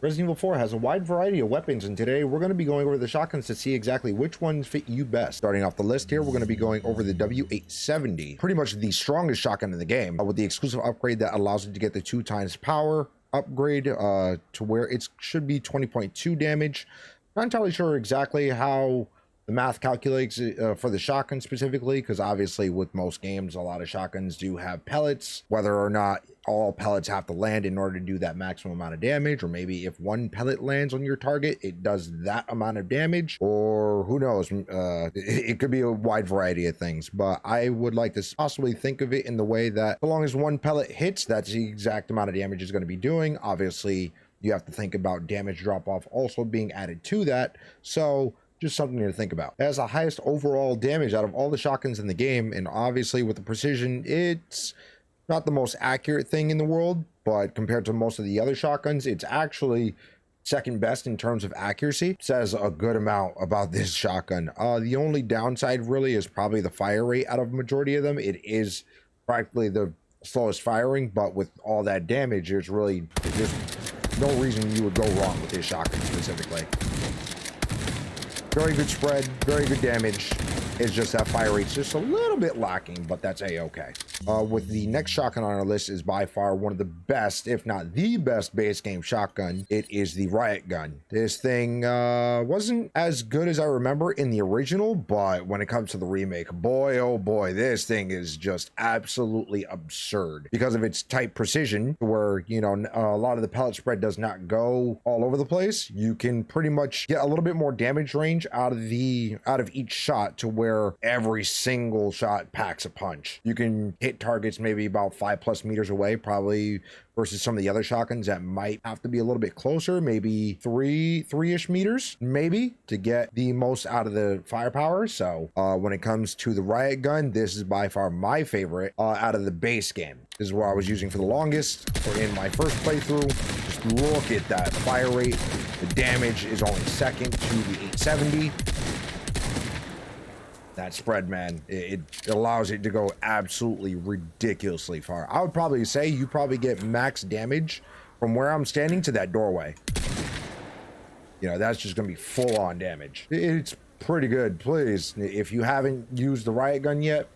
Resident Evil 4 has a wide variety of weapons, and today we're going to be going over the shotguns to see exactly which ones fit you best. Starting off the list here, we're going to be going over the W870, pretty much the strongest shotgun in the game, with the exclusive upgrade that allows it to get the 2x power upgrade to where it should be 20.2 damage. Not entirely sure exactly how the math calculates for the shotgun specifically, because obviously with most games, a lot of shotguns do have pellets, whether or not all pellets have to land in order to do that maximum amount of damage, or maybe if one pellet lands on your target, it does that amount of damage, or who knows, it could be a wide variety of things. But I would like to possibly think of it in the way that so long as one pellet hits, that's the exact amount of damage it's going to be doing. Obviously, you have to think about damage drop off also being added to that, so just something to think about. It has the highest overall damage out of all the shotguns in the game, and obviously with the precision, it's not the most accurate thing in the world, but compared to most of the other shotguns, it's actually second best in terms of accuracy. Says a good amount about this shotgun. The only downside really is probably the fire rate out of the majority of them. It is practically the slowest firing, but with all that damage, there's no reason you would go wrong with this shotgun specifically. Very good spread, very good damage. It's just that fire rate's just a little bit lacking, but that's a-okay. With the next shotgun on our list is by far one of the best, if not the best base game shotgun. It is the Riot Gun. This thing wasn't as good as I remember in the original, but when it comes to the remake, boy, oh boy, this thing is just absolutely absurd because of its tight precision, where, you know, a lot of the pellet spread does not go all over the place. You can pretty much get a little bit more damage range out of each shot, to where every single shot packs a punch. You can hit targets maybe about 5+ meters away, probably, versus some of the other shotguns that might have to be a little bit closer, maybe three-ish meters, maybe, to get the most out of the firepower. So when it comes to the Riot Gun, this is by far my favorite out of the base game. This is what I was using for the longest, or in my first playthrough. Just look at that fire rate. The damage is only second to the 870. That spread, man, it allows it to go absolutely ridiculously far. I would probably say you probably get max damage from where I'm standing to that doorway. You know, that's just gonna be full on damage. It's pretty good. Please, if you haven't used the Riot Gun yet,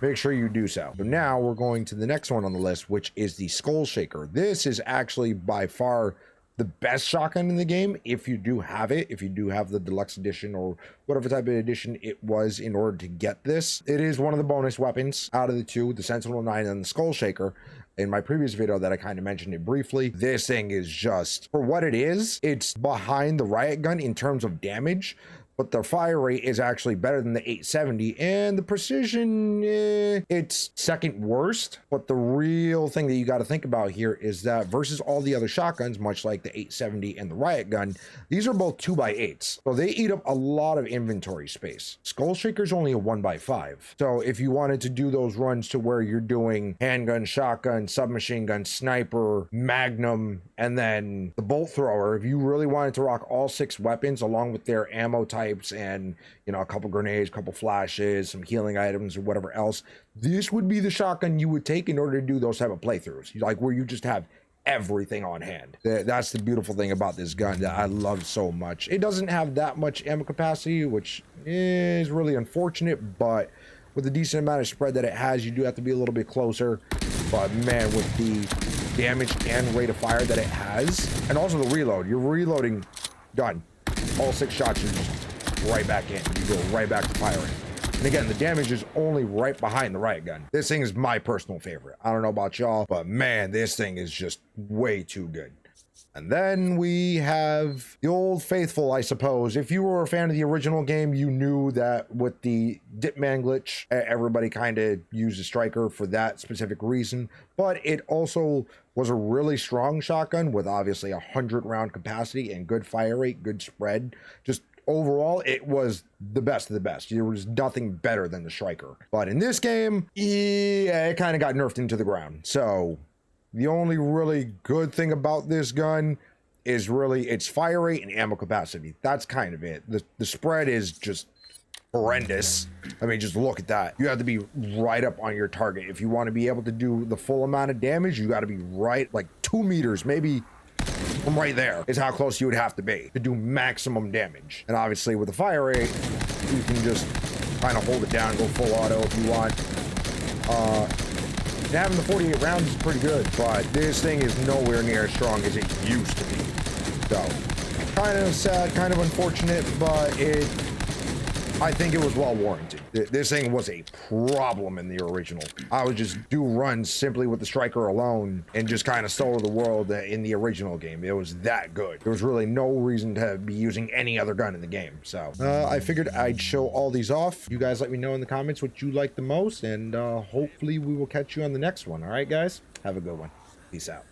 make sure you do so. So now we're going to the next one on the list, which is the Skull Shaker. This is actually by far the best shotgun in the game, if you do have it, if you do have the deluxe edition or whatever type of edition it was in order to get this. It is one of the bonus weapons out of the two, the Sentinel-9 and the Skull Shaker. In my previous video that I kind of mentioned it briefly, this thing is just, for what it is, it's behind the Riot Gun in terms of damage, but the fire rate is actually better than the 870, and the precision, it's second worst. But the real thing that you got to think about here is that versus all the other shotguns, much like the 870 and the Riot Gun, these are both 2x8s, so they eat up a lot of inventory space. Skull Shaker's only a 1x5, so if you wanted to do those runs to where you're doing handgun, shotgun, submachine gun, sniper, magnum, and then the bolt thrower, if you really wanted to rock all 6 weapons along with their ammo type and, you know, a couple grenades, a couple flashes, some healing items, or whatever else, this would be the shotgun you would take in order to do those type of playthroughs, like where you just have everything on hand. That's the beautiful thing about this gun that I love so much. It doesn't have that much ammo capacity, which is really unfortunate, but with the decent amount of spread that it has, you do have to be a little bit closer. But man, with the damage and rate of fire that it has, and also the reload, you're reloading, done. All 6 shots, you're just right back in. You go right back to firing. And again, the damage is only right behind the Riot Gun. This thing is my personal favorite. I don't know about y'all, but man, this thing is just way too good. And then we have the old faithful, I suppose. If you were a fan of the original game, you knew that with the Dipman glitch, everybody kind of used a striker for that specific reason. But it also was a really strong shotgun with obviously 100-round capacity and good fire rate, good spread. Just overall, it was the best of the best. There was nothing better than the striker. But in this game, yeah, it kind of got nerfed into the ground. So the only really good thing about this gun is really its fire rate and ammo capacity. That's kind of it. The spread is just horrendous. I mean, just look at that. You have to be right up on your target. If you want to be able to do the full amount of damage, you got to be right like 2 meters, maybe From right there is how close you would have to be to do maximum damage. And obviously with the fire rate, you can just kind of hold it down, go full auto if you want. And having the 48 rounds is pretty good, but this thing is nowhere near as strong as it used to be. So, kind of sad, kind of unfortunate, but I think it was well warranted. This thing was a problem in the original. I would just do runs simply with the striker alone and just kind of solo the world in the original game. It was that good. There was really no reason to be using any other gun in the game. So I figured I'd show all these off. You guys let me know in the comments what you like the most, and hopefully we will catch you on the next one. All right, guys? Have a good one. Peace out.